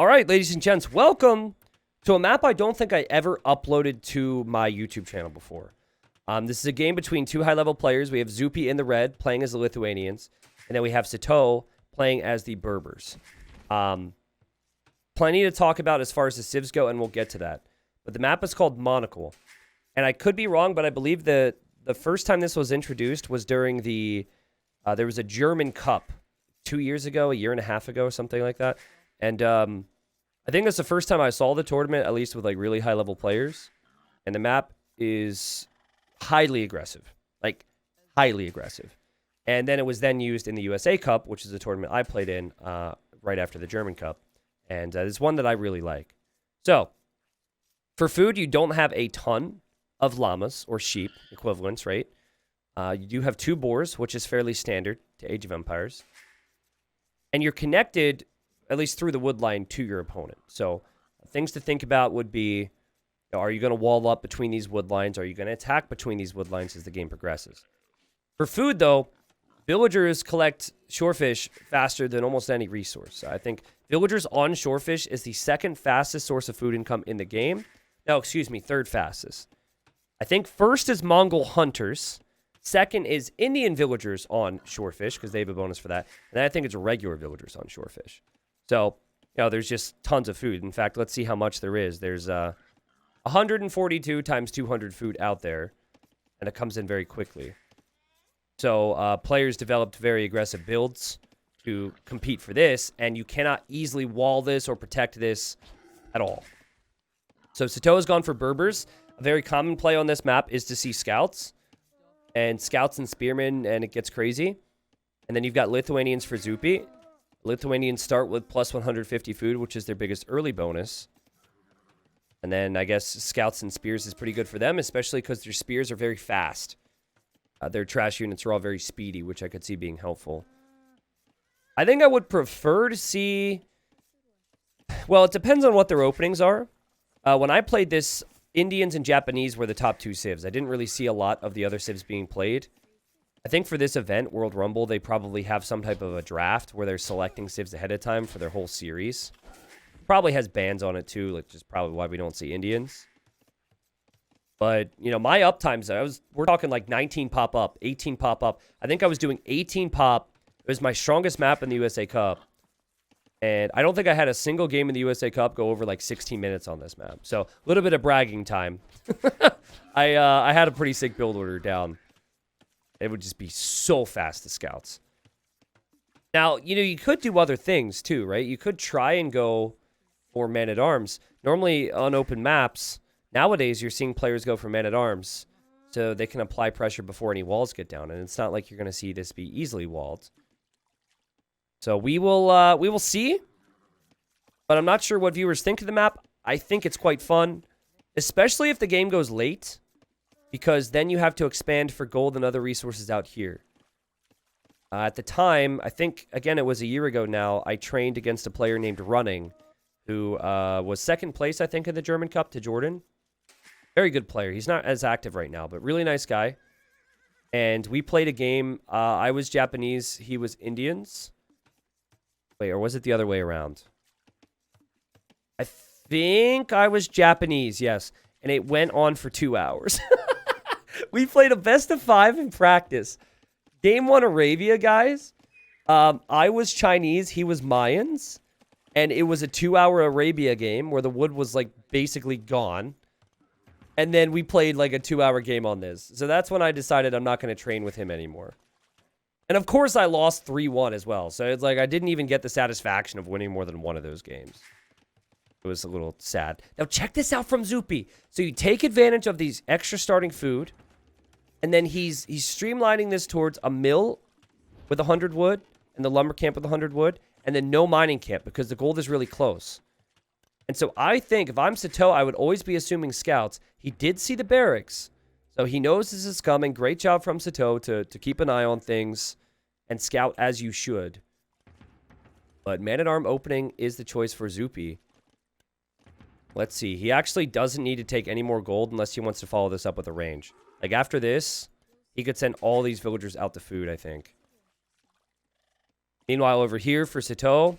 All right, ladies and gents, welcome to a map I don't think I ever uploaded to my YouTube channel before. This is a game between two high-level players. We have Zupi in the red playing as the Lithuanians, and then we have Sato playing as the Berbers. Plenty to talk about as far as the civs go, and we'll get to that. But the map is called Monocle. And I could be wrong, but I believe the first time this was introduced was during the... there was a German Cup 2 years ago, a year and a half ago, something like that. And I think that's the first time I saw the tournament, at least with like really high-level players. And the map is highly aggressive. Like, highly aggressive. And then it was then used in the USA Cup, which is the tournament I played in right after the German Cup. And it's one that I really like. So, for food, you don't have a ton of llamas or sheep equivalents, right? You do have 2 boars, which is fairly standard to Age of Empires. And you're connected, at least through the wood line, to your opponent. So, things to think about would be, are you going to wall up between these wood lines? Are you going to attack between these wood lines as the game progresses? For food, though, villagers collect shorefish faster than almost any resource. I think villagers on shorefish is the second fastest source of food income in the game. No, excuse me, third fastest. I think first is Mongol hunters. Second is Indian villagers on shorefish, because they have a bonus for that. And then I think it's regular villagers on shorefish. So, there's just tons of food. In fact, let's see how much there is. There's 142 times 200 food out there, and it comes in very quickly. So, players developed very aggressive builds to compete for this, and you cannot easily wall this or protect this at all. So, Sato has gone for Berbers. A very common play on this map is to see scouts, and spearmen, and it gets crazy. And then you've got Lithuanians for Zupi. Lithuanians start with plus 150 food, which is their biggest early bonus. And then I guess scouts and spears is pretty good for them, especially because their spears are very fast. Their trash units are all very speedy, which I could see being helpful. I think I would prefer to see... Well, it depends on what their openings are. When I played this, Indians and Japanese were the top 2 civs. I didn't really see a lot of the other civs being played. I think for this event, World Rumble, they probably have some type of a draft where they're selecting civs ahead of time for their whole series. Probably has bans on it too, which is probably why we don't see Indians. But, my uptimes, we're talking like 19 pop up, 18 pop up. I think I was doing 18 pop. It was my strongest map in the USA Cup. And I don't think I had a single game in the USA Cup go over like 16 minutes on this map. So, a little bit of bragging time. I had a pretty sick build order down. It would just be so fast, the scouts. Now, you could do other things too, right? You could try and go for man-at-arms. Normally, on open maps, nowadays, you're seeing players go for man-at-arms so they can apply pressure before any walls get down. And it's not like you're going to see this be easily walled. So we will see. But I'm not sure what viewers think of the map. I think it's quite fun, especially if the game goes late, because then you have to expand for gold and other resources out here. At the time, I think, again, it was a year ago now, I trained against a player named Running, who was second place, I think, in the German Cup to Jordan. Very good player. He's not as active right now, but really nice guy. And we played a game. I was Japanese. He was Indians. Wait, or was it the other way around? I think I was Japanese, yes. And it went on for 2 hours. We played a best of 5 in practice. Game 1 Arabia, guys. I was Chinese. He was Mayans. And it was a 2-hour Arabia game where the wood was like basically gone. And then we played like a 2-hour game on this. So that's when I decided I'm not going to train with him anymore. And of course I lost 3-1 as well. So it's like I didn't even get the satisfaction of winning more than one of those games. It was a little sad. Now check this out from Zupi. So you take advantage of these extra starting food. And then he's streamlining this towards a mill with 100 wood. And the lumber camp with 100 wood. And then no mining camp because the gold is really close. And so I think if I'm Sato, I would always be assuming scouts. He did see the barracks. So he knows this is coming. Great job from Sato to keep an eye on things and scout as you should. But man-at-arm opening is the choice for Zupi. Let's see. He actually doesn't need to take any more gold unless he wants to follow this up with a range. Like after this, he could send all these villagers out to food, I think. Meanwhile, over here for Sato,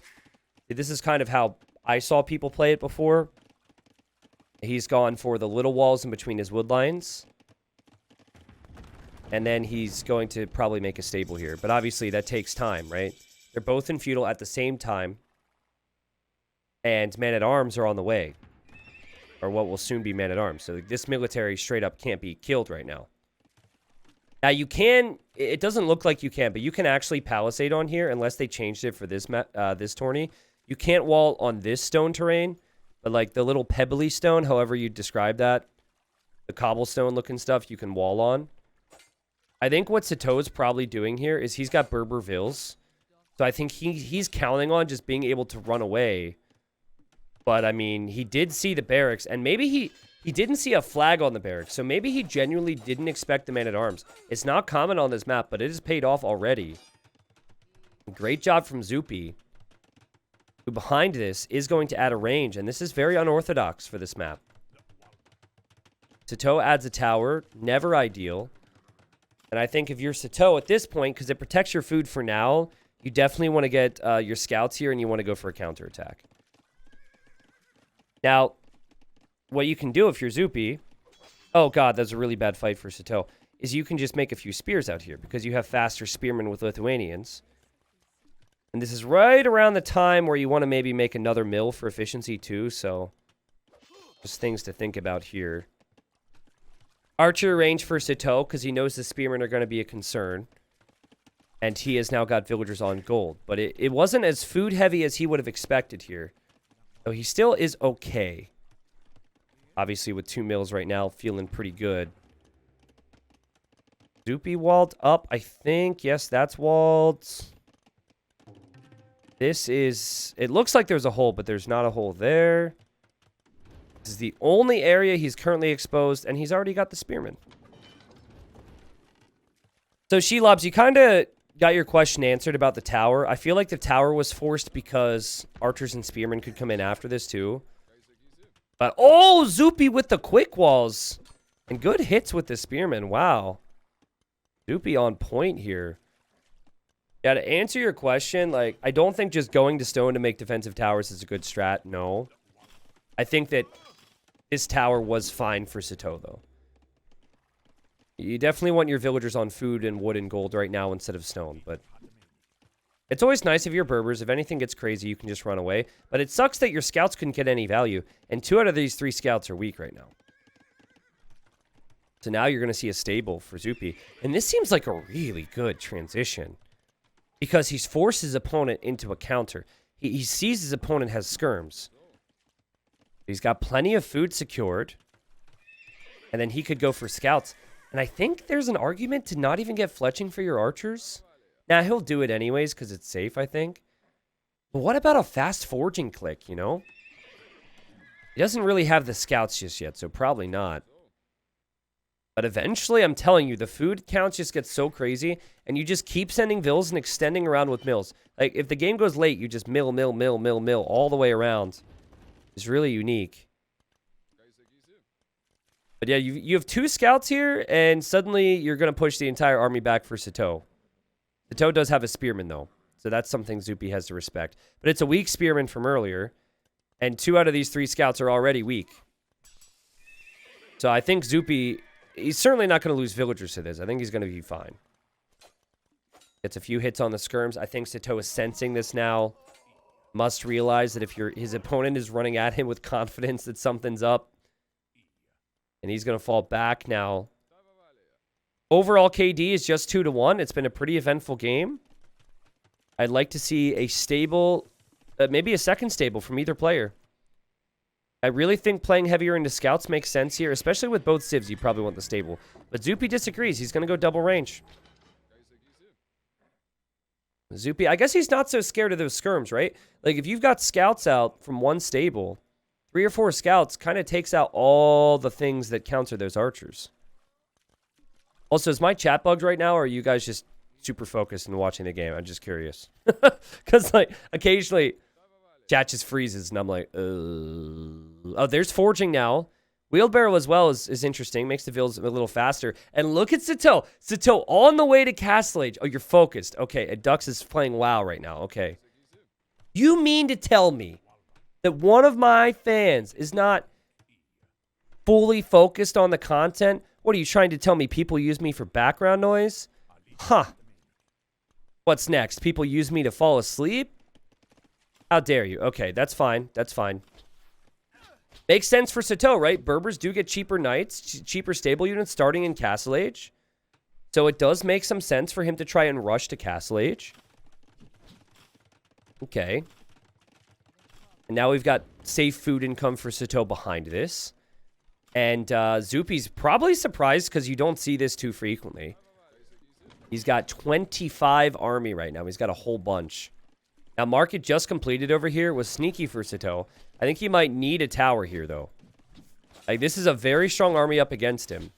this is kind of how I saw people play it before. He's gone for the little walls in between his wood lines. And then he's going to probably make a stable here. But obviously that takes time, right? They're both in feudal at the same time. And men-at-arms are on the way. Or what will soon be men-at-arms. So this military straight up can't be killed right now. Now you can, it doesn't look like you can, but you can actually palisade on here unless they changed it for this this tourney. You can't wall on this stone terrain, but like the little pebbly stone, however you describe that, the cobblestone looking stuff you can wall on. I think what Sato's probably doing here is he's got Berber vills. So I think he's counting on just being able to run away. But I mean, he did see the barracks, and maybe he didn't see a flag on the barracks, so maybe he genuinely didn't expect the man-at-arms. It's not common on this map, but it has paid off already. Great job from Zupi, who behind this is going to add a range, and this is very unorthodox for this map. Sato adds a tower, never ideal. And I think if you're Sato at this point, because it protects your food for now, you definitely want to get your scouts here, and you want to go for a counterattack. Now, what you can do if you're Zupi, oh god, that's a really bad fight for Sato, is you can just make a few spears out here because you have faster spearmen with Lithuanians. And this is right around the time where you want to maybe make another mill for efficiency too, so just things to think about here. Archer range for Sato because he knows the spearmen are going to be a concern. And he has now got villagers on gold. But it wasn't as food heavy as he would have expected here. So he still is okay. Obviously, with 2 mills right now, feeling pretty good. Zupi walled up, I think. Yes, that's walled. This is... It looks like there's a hole, but there's not a hole there. This is the only area he's currently exposed, and he's already got the spearmen. So, Shelobs, you kind of got your question answered about the tower. I feel like the tower was forced because archers and spearmen could come in after this, too. But, oh, Zupi with the quick walls. And good hits with the spearmen. Wow. Zupi on point here. Yeah, to answer your question, like, I don't think just going to stone to make defensive towers is a good strat. No. I think that this tower was fine for Sato, though. You definitely want your villagers on food and wood and gold right now instead of stone, but... It's always nice if you're Berbers. If anything gets crazy, you can just run away. But it sucks that your scouts couldn't get any value. And 2 out of these 3 scouts are weak right now. So now you're going to see a stable for Zupi. And this seems like a really good transition. Because he's forced his opponent into a counter. He sees his opponent has skirms. He's got plenty of food secured. And then he could go for scouts. And I think there's an argument to not even get fletching for your archers. Now, he'll do it anyways because it's safe, I think. But what about a fast forging click, you know? He doesn't really have the scouts just yet, so probably not. But eventually, I'm telling you, the food counts just get so crazy, and you just keep sending vills and extending around with mills. Like, if the game goes late, you just mill all the way around. It's really unique. But yeah, you have 2 scouts here, and suddenly you're going to push the entire army back for Sato. Sato does have a spearman, though. So that's something Zupi has to respect. But it's a weak spearman from earlier. And 2 out of these 3 scouts are already weak. So I think Zupi... He's certainly not going to lose villagers to this. I think he's going to be fine. Gets a few hits on the skirms. I think Sato is sensing this now. Must realize that if his opponent is running at him with confidence that something's up. And he's going to fall back now. Overall KD is just 2-1. It's been a pretty eventful game. I'd like to see a stable, maybe a second stable from either player. I really think playing heavier into scouts makes sense here, especially with both civs. You probably want the stable. But Zupi disagrees. He's going to go double range. Zupi, I guess he's not so scared of those skirms, right? Like, if you've got scouts out from one stable, 3 or 4 scouts kind of takes out all the things that counter those archers. Also, is my chat bugged right now, or are you guys just super focused and watching the game? I'm just curious. Because, like, occasionally, chat just freezes, and I'm like, Oh, there's forging now. Wheelbarrow as well is interesting. Makes the vills a little faster. And look at Sato. Sato on the way to Castle Age. Oh, you're focused. Okay, and Dux is playing WoW right now. Okay. You mean to tell me that one of my fans is not fully focused on the content. What are you trying to tell me? People use me for background noise? Huh. What's next? People use me to fall asleep? How dare you? Okay, that's fine. That's fine. Makes sense for Sato, right? Berbers do get cheaper knights, cheaper stable units starting in Castle Age. So it does make some sense for him to try and rush to Castle Age. Okay. And now we've got safe food income for Sato behind this. And Zupi's probably surprised because you don't see this too frequently. He's got 25 army right now. He's got a whole bunch. Now, market just completed over here was sneaky for Sato. I think he might need a tower here, though. Like, this is a very strong army up against him.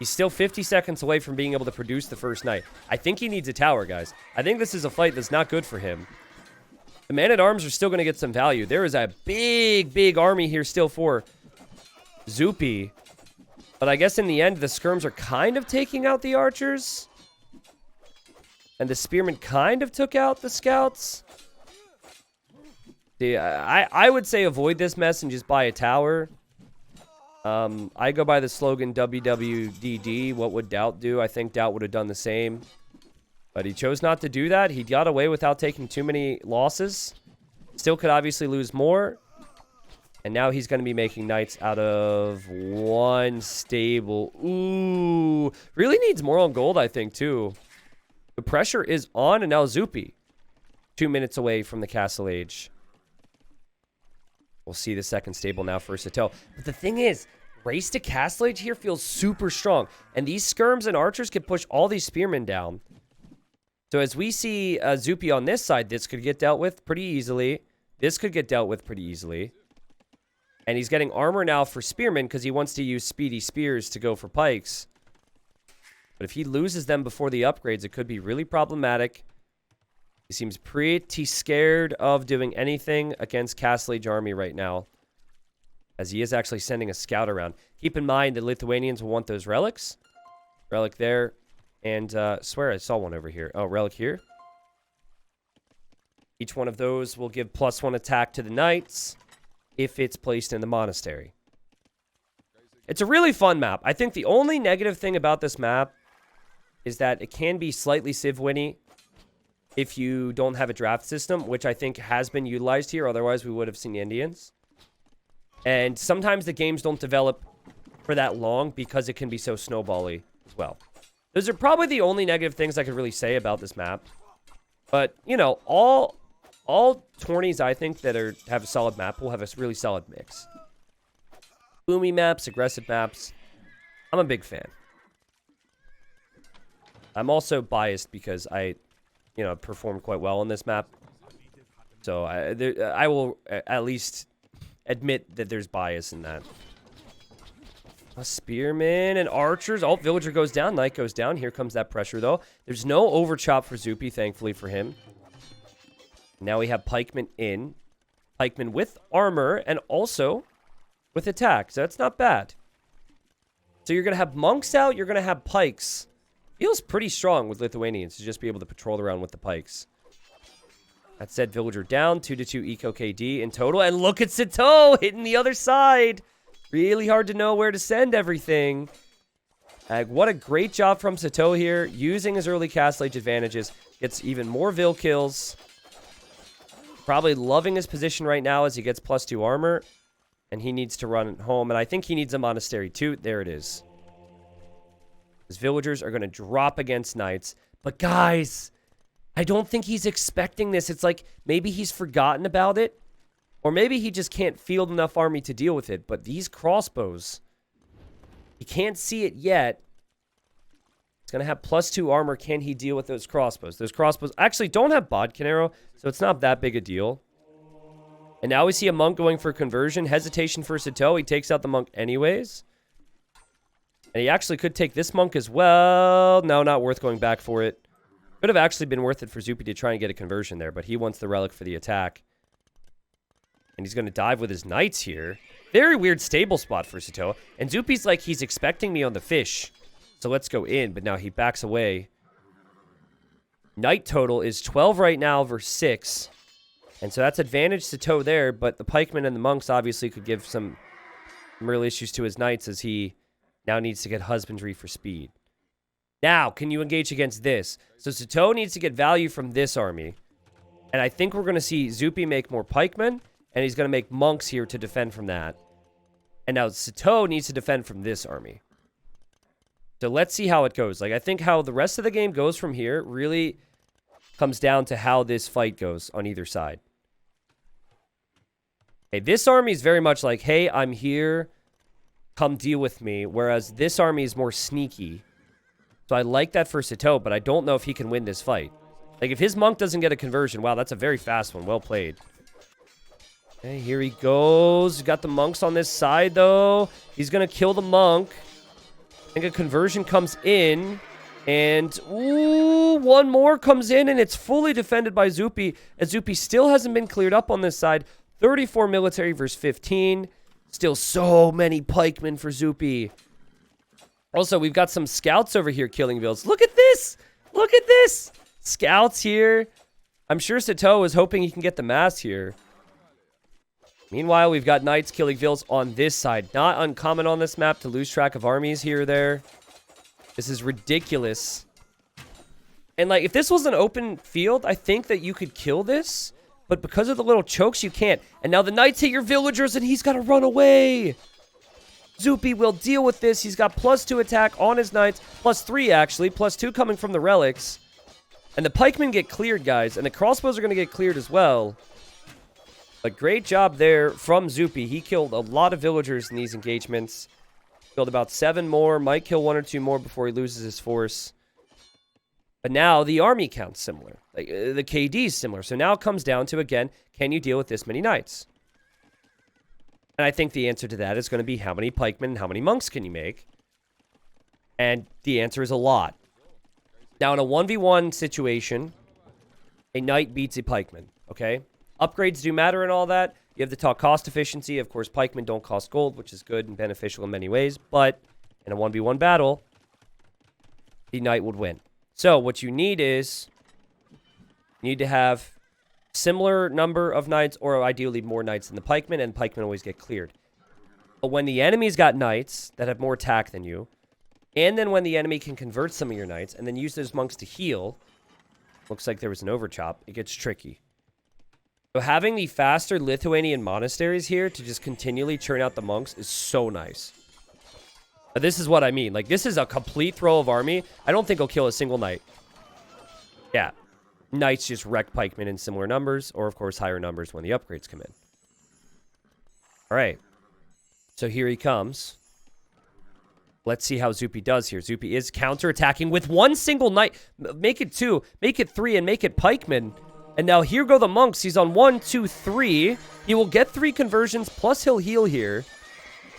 He's still 50 seconds away from being able to produce the first knight. I think he needs a tower, guys. I think this is a fight that's not good for him. The man-at-arms are still going to get some value. There is a big, big army here still for Zupi. But I guess in the end, the skirms are kind of taking out the archers. And the spearmen kind of took out the scouts. Yeah, I would say avoid this mess and just buy a tower. I go by the slogan WWDD. What would Doubt do? I think Doubt would have done the same. But he chose not to do that. He got away without taking too many losses. Still could obviously lose more. And now he's going to be making knights out of one stable. Ooh. Really needs more on gold, I think, too. The pressure is on, and now Zupi. 2 minutes away from the Castle Age. We'll see the second stable now for Sato. But the thing is, race to Castle Age here feels super strong. And these skirms and archers can push all these spearmen down. So as we see Zupi on this side, this could get dealt with pretty easily. This could get dealt with pretty easily. And he's getting armor now for spearmen because he wants to use speedy spears to go for pikes. But if he loses them before the upgrades, it could be really problematic. He seems pretty scared of doing anything against Castle Age army right now, as he is actually sending a scout around. Keep in mind that Lithuanians will want those relics. Relic there. And swear I saw one over here. Oh, relic here. Each one of those will give +1 attack to the knights if it's placed in the monastery. It's a really fun map. I think the only negative thing about this map is that it can be slightly civ-winny if you don't have a draft system, which I think has been utilized here. Otherwise, we would have seen Indians. And sometimes the games don't develop for that long because it can be so snowbally as well. Those are probably the only negative things I could really say about this map. But, you know, all tourneys I think that have a solid map will have a really solid mix. Boomy maps, aggressive maps. I'm a big fan. I'm also biased because I performed quite well on this map. So I will at least admit that there's bias in that. A spearman and archers. Oh, villager goes down. Knight goes down. Here comes that pressure, though. There's no overchop for Zupi, thankfully for him. Now we have pikemen in. Pikemen with armor and also with attack. So that's not bad. So you're going to have monks out. You're going to have pikes. Feels pretty strong with Lithuanians to just be able to patrol around with the pikes. That said, villager down. 2-2 eco KD in total. And look at Sato hitting the other side. Really hard to know where to send everything. What a great job from Sato here. Using his early Castle Age advantages. Gets even more Vil kills. Probably loving his position right now as he gets +2 armor. And he needs to run home. And I think he needs a monastery too. There it is. His villagers are going to drop against knights. But guys, I don't think he's expecting this. It's like maybe he's forgotten about it. Or maybe he just can't field enough army to deal with it. But these crossbows, he can't see it yet. He's going to have +2 armor. Can he deal with those crossbows? Those crossbows actually don't have bodkin arrow, so it's not that big a deal. And now we see a monk going for conversion. Hesitation for Sato. He takes out the monk anyways. And he actually could take this monk as well. No, not worth going back for it. Could have actually been worth it for Zupi to try and get a conversion there, but he wants the relic for the attack. And he's going to dive with his knights here. Very weird stable spot for Sato. And Zupi's like, he's expecting me on the fish. So let's go in. But now he backs away. Knight total is 12 right now versus 6. And so that's advantage Sito there, but the pikemen and the monks obviously could give some real issues to his knights as he now needs to get husbandry for speed. Now, can you engage against this? So Sito needs to get value from this army. And I think we're going to see Zupi make more pikemen, and he's going to make monks here to defend from that. And now Sito needs to defend from this army. So let's see how it goes. Like, I think how the rest of the game goes from here really comes down to how this fight goes on either side. Okay, this army is very much like, hey, I'm here, come deal with me. Whereas this army is more sneaky. So I like that for Sito, but I don't know if he can win this fight. Like, if his monk doesn't get a conversion, wow, that's a very fast one. Well played. Okay, here he goes. Got the monks on this side, though. He's going to kill the monk. I think a conversion comes in. And, ooh, one more comes in, and it's fully defended by Zupi. As Zupi still hasn't been cleared up on this side. 34 military versus 15. Still so many pikemen for Zupi. Also, we've got some scouts over here killing vills. Look at this! Look at this! Scouts here. I'm sure Sito is hoping he can get the mass here. Meanwhile, we've got knights killing vills on this side. Not uncommon on this map to lose track of armies here or there. This is ridiculous. And, like, if this was an open field, I think that you could kill this. But because of the little chokes, you can't. And now the knights hit your villagers, and he's got to run away. Zupi will deal with this. He's got +2 attack on his knights. +3, actually. +2 coming from the relics. And the pikemen get cleared, guys. And the crossbows are going to get cleared as well. A great job there from Zupi. He killed a lot of villagers in these engagements. Killed about 7 more. Might kill 1 or 2 more before he loses his force. But now the army count's similar. Like, the KD is similar. So now it comes down to, again, can you deal with this many knights? And I think the answer to that is going to be how many pikemen and how many monks can you make? And the answer is a lot. Now, in a 1v1 situation, a knight beats a pikeman, okay? Upgrades do matter and all that. You have to talk cost efficiency. Of course, pikemen don't cost gold, which is good and beneficial in many ways. But in a 1v1 battle, the knight would win. So what you need is, you need to have similar number of knights, or ideally more knights than the pikemen, and pikemen always get cleared. But when the enemy's got knights that have more attack than you, and then when the enemy can convert some of your knights, and then use those monks to heal, looks like there was an overchop, it gets tricky. So having the faster Lithuanian monasteries here to just continually churn out the monks is so nice. But this is what I mean. Like, this is a complete throw of army. I don't think he'll kill a single knight. Yeah. Knights just wreck pikemen in similar numbers, or, of course, higher numbers when the upgrades come in. All right. So here he comes. Let's see how Zupi does here. Zupi is counterattacking with one single knight. Make it 2, make it 3, and make it pikemen. And now here go the monks. He's on 1, 2, 3. He will get 3 conversions, plus he'll heal here.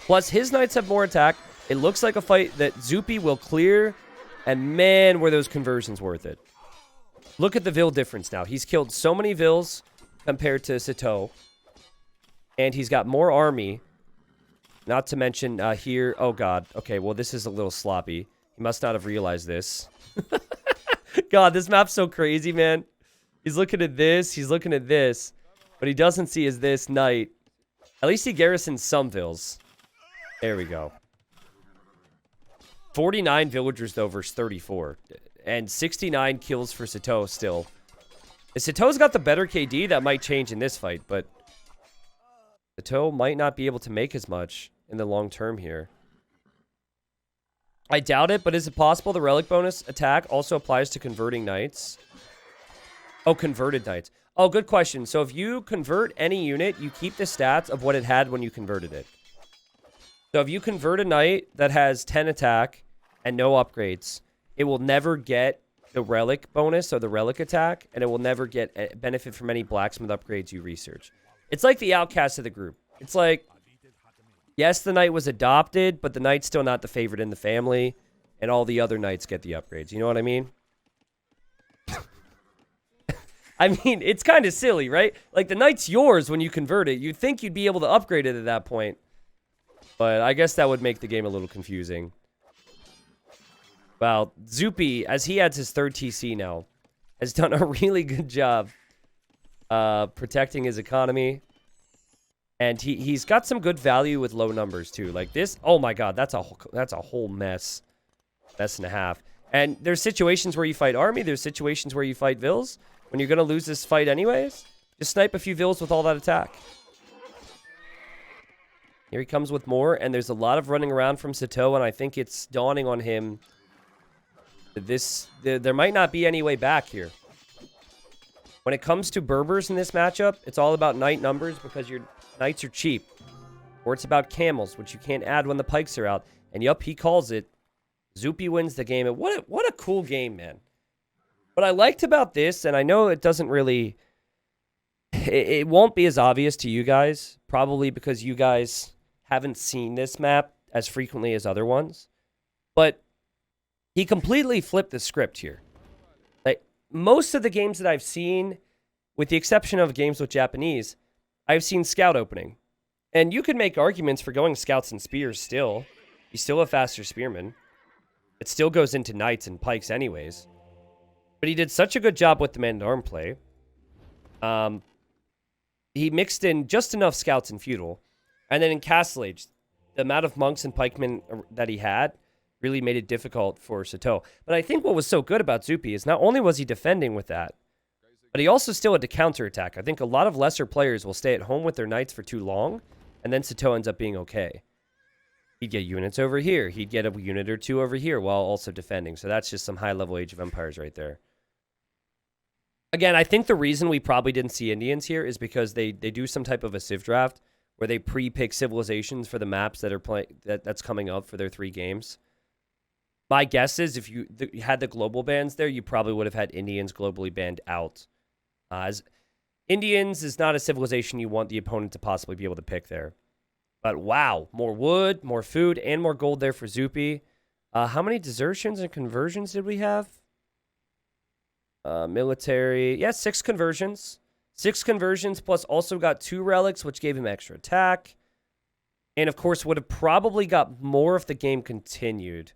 Plus his knights have more attack. It looks like a fight that Zupi will clear. And man, were those conversions worth it. Look at the Vill difference now. He's killed so many Vills compared to Sito. And he's got more army. Not to mention here. Oh, God. Okay, well, this is a little sloppy. He must not have realized this. God, this map's so crazy, man. He's looking at this. He's looking at this. What he doesn't see is this knight. At least he garrisons some Vills. There we go. 49 villagers, though, versus 34. And 69 kills for Sito still. If Sito's got the better KD, that might change in this fight. But Sito might not be able to make as much in the long term here. I doubt it, but is it possible the relic bonus attack also applies to converting knights? Oh, converted knights. Oh, good question. So if you convert any unit, you keep the stats of what it had when you converted it. So if you convert a knight that has 10 attack and no upgrades, it will never get the relic bonus or the relic attack, and it will never get benefit from any blacksmith upgrades you research. It's like the outcast of the group. It's like, yes, the knight was adopted, but the knight's still not the favorite in the family, and all the other knights get the upgrades. You know what I mean? I mean, it's kind of silly, right? Like, the knight's yours when you convert it. You'd think you'd be able to upgrade it at that point. But I guess that would make the game a little confusing. Well, Zupi, as he adds his 3rd TC now, has done a really good job protecting his economy. And he's got some good value with low numbers too. Like this, oh my god, that's a whole mess and a half. And there's situations where you fight army, there's situations where you fight vills. When you're gonna lose this fight anyways, just snipe a few vills with all that attack. Here he comes with more, and there's a lot of running around from Sato, and I think it's dawning on him that there might not be any way back here. When it comes to Berbers in this matchup, it's all about knight numbers because your knights are cheap. Or it's about camels, which you can't add when the pikes are out. And yup, he calls it. Zupi wins the game. And what a cool game, man. What I liked about this, and I know it doesn't really... It won't be as obvious to you guys, probably because you guys haven't seen this map as frequently as other ones. But he completely flipped the script here. Like, most of the games that I've seen, with the exception of games with Japanese, I've seen scout opening. And you could make arguments for going scouts and spears still. He's still a faster spearman. It still goes into knights and pikes anyways. But he did such a good job with the man-at-arm play. He mixed in just enough scouts and feudal. And then in Castle Age, the amount of monks and pikemen that he had really made it difficult for Sato. But I think what was so good about Zupi is not only was he defending with that, but he also still had to counterattack. I think a lot of lesser players will stay at home with their knights for too long, and then Sato ends up being okay. He'd get units over here. He'd get a unit or two over here while also defending. So that's just some high-level Age of Empires right there. Again, I think the reason we probably didn't see Indians here is because they do some type of a civ draft where they pre-pick civilizations for the maps that are that's coming up for their 3 games. My guess is if you had the global bans there, you probably would have had Indians globally banned out. As Indians is not a civilization you want the opponent to possibly be able to pick there. But wow, more wood, more food, and more gold there for Zupi. How many desertions and conversions did we have? Military. Yeah, 6 conversions. 6 conversions plus also got 2 relics, which gave him extra attack. And of course would have probably got more if the game continued.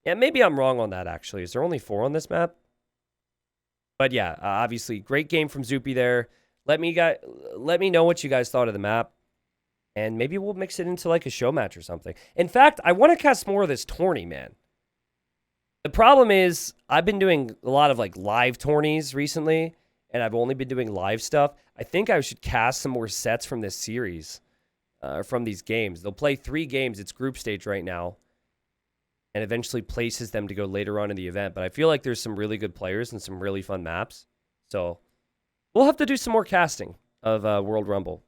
Yeah, maybe I'm wrong on that, actually. Is there only 4 on this map? But yeah, obviously, great game from Zupi there. Let me know what you guys thought of the map. And maybe we'll mix it into like a show match or something. In fact, I want to cast more of this tourney, man. The problem is, I've been doing a lot of like live tourneys recently, and I've only been doing live stuff. I think I should cast some more sets from this series, from these games. They'll play 3 games. It's group stage right now. And eventually places them to go later on in the event. But I feel like there's some really good players and some really fun maps. So we'll have to do some more casting of World Rumble.